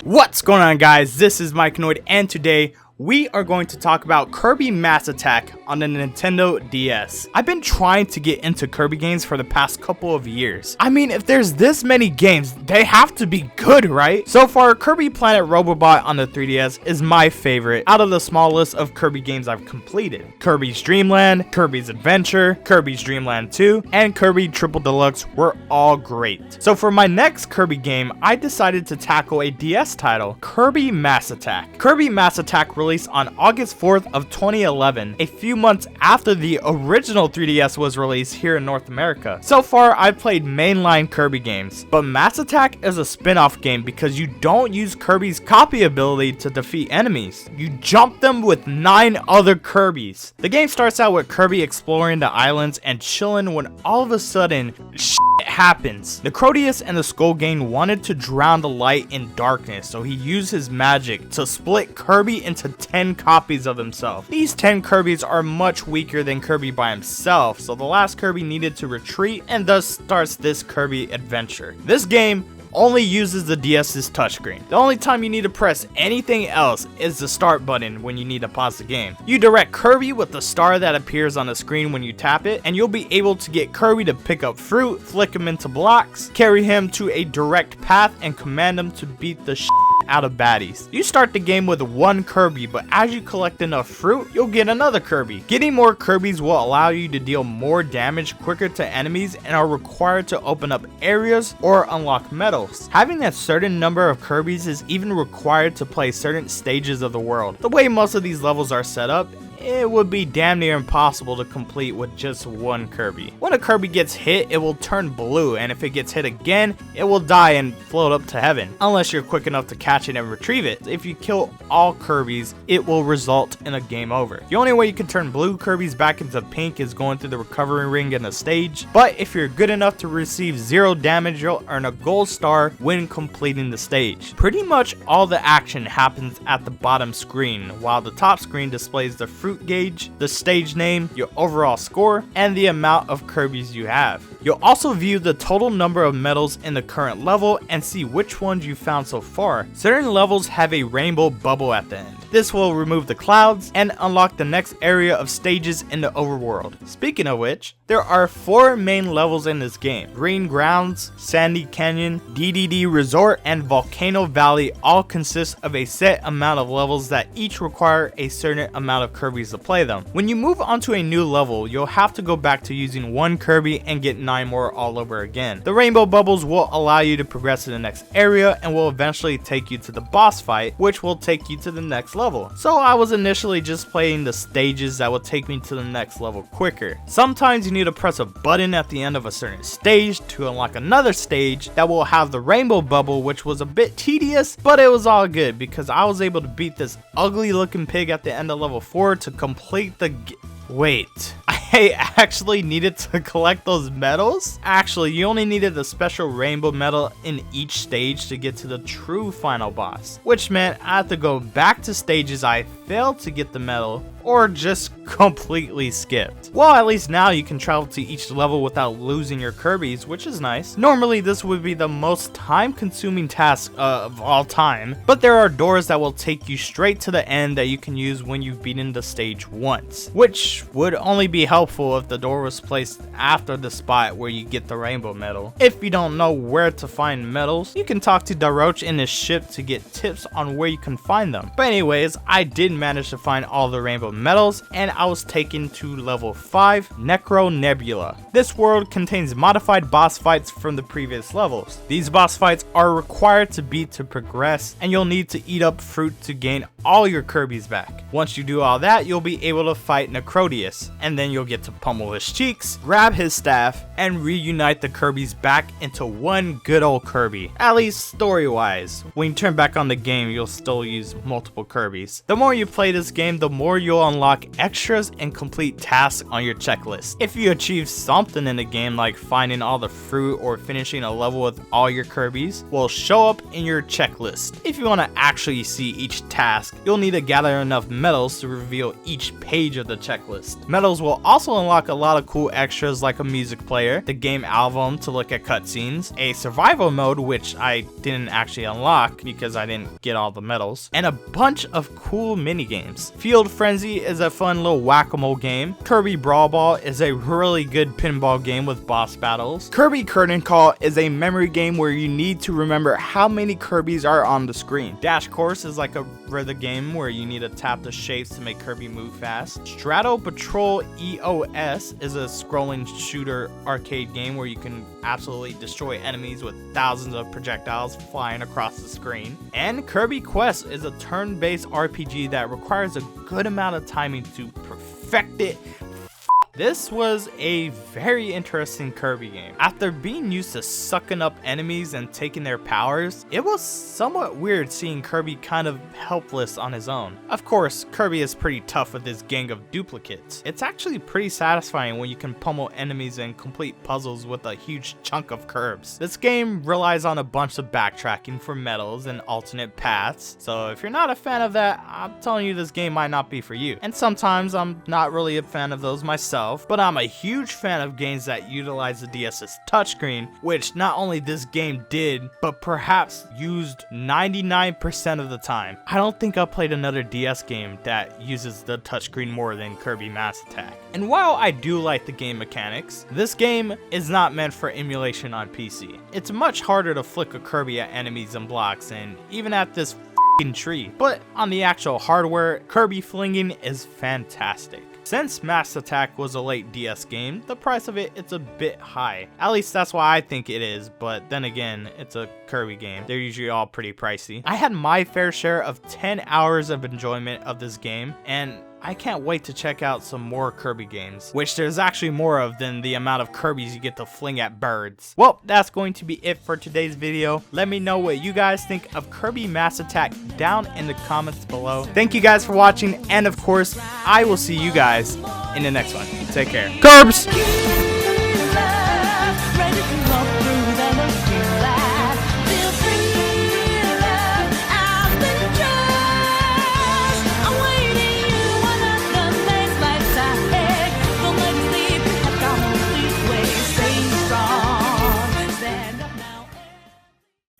What's going on, guys? This is Mikeinoid, and today we are going to talk about Kirby Mass Attack on the Nintendo DS. I've been trying to get into Kirby games for the past couple of years. I mean, if there's this many games, they have to be good, right? So far, Kirby Planet Robobot on the 3DS is my favorite out of the small list of Kirby games I've completed. Kirby's Dream Land, Kirby's Adventure, Kirby's Dream Land 2, and Kirby Triple Deluxe were all great. So for my next Kirby game, I decided to tackle a DS title, Kirby Mass Attack. Kirby Mass Attack released on August 4th of 2011, a few months after the original 3DS was released here in North America. So far, I've played mainline Kirby games, but Mass Attack is a spin-off game because you don't use Kirby's copy ability to defeat enemies. You jump them with 9 other Kirbies. The game starts out with Kirby exploring the islands and chilling when all of a sudden, shit happens. The Crodius and the Skull Gang wanted to drown the light in darkness, so he used his magic to split Kirby into 10 copies of himself. These 10 Kirbies are much weaker than Kirby by himself, so the last Kirby needed to retreat, and thus starts this Kirby adventure. This game only uses the DS's touchscreen. The only time you need to press anything else is the start button when you need to pause the game. You direct Kirby with the star that appears on the screen when you tap it, and you'll be able to get Kirby to pick up fruit, flick him into blocks, carry him to a direct path, and command him to beat the out of baddies. You start the game with 1 Kirby, but as you collect enough fruit, you'll get another Kirby. Getting more Kirbies will allow you to deal more damage quicker to enemies and are required to open up areas or unlock medals. Having a certain number of Kirbies is even required to play certain stages of the world. The way most of these levels are set up, it would be damn near impossible to complete with just 1 Kirby. When a Kirby gets hit, it will turn blue, and if it gets hit again, it will die and float up to heaven, unless you're quick enough to catch it and retrieve it. If you kill all Kirbies, it will result in a game over. The only way you can turn blue Kirbies back into pink is going through the recovery ring in the stage, but if you're good enough to receive 0 damage, you'll earn a gold star when completing the stage. Pretty much all the action happens at the bottom screen, while the top screen displays the fruit gauge, the stage name, your overall score, and the amount of Kirbies you have. You'll also view the total number of medals in the current level and see which ones you found so far. Certain levels have a rainbow bubble at the end. This will remove the clouds and unlock the next area of stages in the overworld. Speaking of which, there are 4 main levels in this game. Green Grounds, Sandy Canyon, DDD Resort, and Volcano Valley all consist of a set amount of levels that each require a certain amount of Kirbies to play them. When you move onto a new level, you'll have to go back to using 1 Kirby and get 9 more all over again. The rainbow bubbles will allow you to progress to the next area and will eventually take you to the boss fight, which will take you to the next level. So I was initially just playing the stages that would take me to the next level quicker. Sometimes you need to press a button at the end of a certain stage to unlock another stage that will have the rainbow bubble, which was a bit tedious, but it was all good because I was able to beat this ugly looking pig at the end of level 4 to complete the Wait, I actually needed to collect those medals? Actually, you only needed the special rainbow medal in each stage to get to the true final boss, which meant I had to go back to stages I failed to get the medal or just completely skipped. Well, at least now you can travel to each level without losing your Kirbies, which is nice. Normally this would be the most time-consuming task of all time, but there are doors that will take you straight to the end that you can use when you've beaten the stage once, which would only be helpful if the door was placed after the spot where you get the rainbow medal. If you don't know where to find medals, you can talk to Daroche in his ship to get tips on where you can find them. But anyways, I did manage to find all the rainbow medals, and I was taken to level 5, Necro Nebula. This world contains modified boss fights from the previous levels. These boss fights are required to beat to progress, and you'll need to eat up fruit to gain all your Kirbies back. Once you do all that, you'll be able to fight Necrodius, and then you'll get to pummel his cheeks, grab his staff, and reunite the Kirbies back into one good old Kirby. At least story-wise. When you turn back on the game, you'll still use multiple Kirbies. The more you you play this game, the more you'll unlock extras and complete tasks on your checklist. If you achieve something in the game like finding all the fruit or finishing a level with all your Kirbies, will show up in your checklist. If you want to actually see each task, you'll need to gather enough medals to reveal each page of the checklist. Medals will also unlock a lot of cool extras like a music player, the game album to look at cutscenes, a survival mode which I didn't actually unlock because I didn't get all the medals, and a bunch of cool mini games. Field Frenzy is a fun little whack-a-mole game. Kirby Brawl Ball is a really good pinball game with boss battles. Kirby Curtain Call is a memory game where you need to remember how many Kirbies are on the screen. Dash Course is like a rhythm game where you need to tap the shapes to make Kirby move fast. Strato Patrol EOS is a scrolling shooter arcade game where you can absolutely destroy enemies with thousands of projectiles flying across the screen. And Kirby Quest is a turn-based RPG that requires a good amount of timing to perfect it. This was a very interesting Kirby game. After being used to sucking up enemies and taking their powers, it was somewhat weird seeing Kirby kind of helpless on his own. Of course, Kirby is pretty tough with his gang of duplicates. It's actually pretty satisfying when you can pummel enemies and complete puzzles with a huge chunk of Kirbs. This game relies on a bunch of backtracking for medals and alternate paths, so if you're not a fan of that, I'm telling you this game might not be for you. And sometimes I'm not really a fan of those myself, but I'm a huge fan of games that utilize the DS's touchscreen, which not only this game did, but perhaps used 99% of the time. I don't think I played another DS game that uses the touchscreen more than Kirby Mass Attack. And while I do like the game mechanics, this game is not meant for emulation on PC. It's much harder to flick a Kirby at enemies and blocks, and even at this tree. But on the actual hardware, Kirby flinging is fantastic. Since Mass Attack was a late DS game, the price of it's a bit high. At least that's why I think it is, but then again, it's a Kirby game. They're usually all pretty pricey. I had my fair share of 10 hours of enjoyment of this game, and I can't wait to check out some more Kirby games, which there's actually more of than the amount of Kirbies you get to fling at birds. Well, that's going to be it for today's video. Let me know what you guys think of Kirby Mass Attack down in the comments below. Thank you guys for watching, and of course, I will see you guys in the next one. Take care. Kirbs!